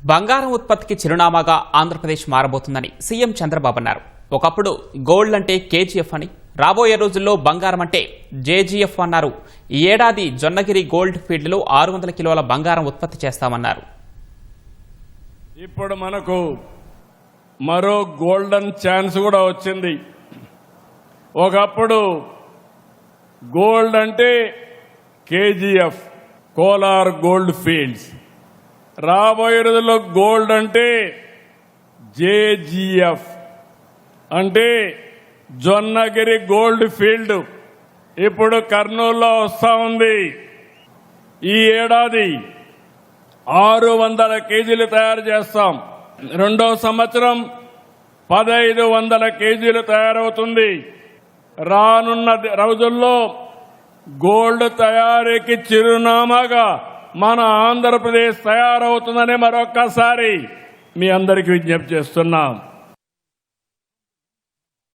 బంగారం ఉత్పత్తికి చిరునామాగా ఆంధ్రప్రదేశ్ మారబోతుందని సీఎం చంద్రబాబు అన్నారు. ఒకప్పుడు గోల్డ్ అంటే కేజీఎఫ్ అని, రాబోయే రోజుల్లో బంగారం అంటే జేజీఎఫ్ అన్నారు. ఈ ఏడాది జొన్నగిరి గోల్డ్ ఫీల్డ్లో 600 కిలోల బంగారం ఉత్పత్తి చేస్తామన్నారు. ఇప్పుడు మనకు మరో గోల్డెన్ ఛాన్స్ కూడా వచ్చింది. ఒకప్పుడు గోల్డ్ అంటే కేజీఎఫ్, కోలార్ గోల్డ్ ఫీల్డ్స్. రాబోయే రోజుల్లో గోల్డ్ అంటే జేజీఎఫ్, అంటే జొన్నగిరి గోల్డ్ ఫీల్డ్. ఇప్పుడు కర్నూలులో వస్తా ఉంది. ఈ ఏడాది 600 కేజీలు తయారు చేస్తాం. రెండో సంవత్సరం 1500 కేజీలు తయారవుతుంది. రానున్న రోజుల్లో గోల్డ్ తయారీకి చిరునామాగా మన ఆంధ్రప్రదేశ్ తయారవుతుందని మరొక్కసారి మీ అందరికీ విజ్ఞప్తి చేస్తున్నాం.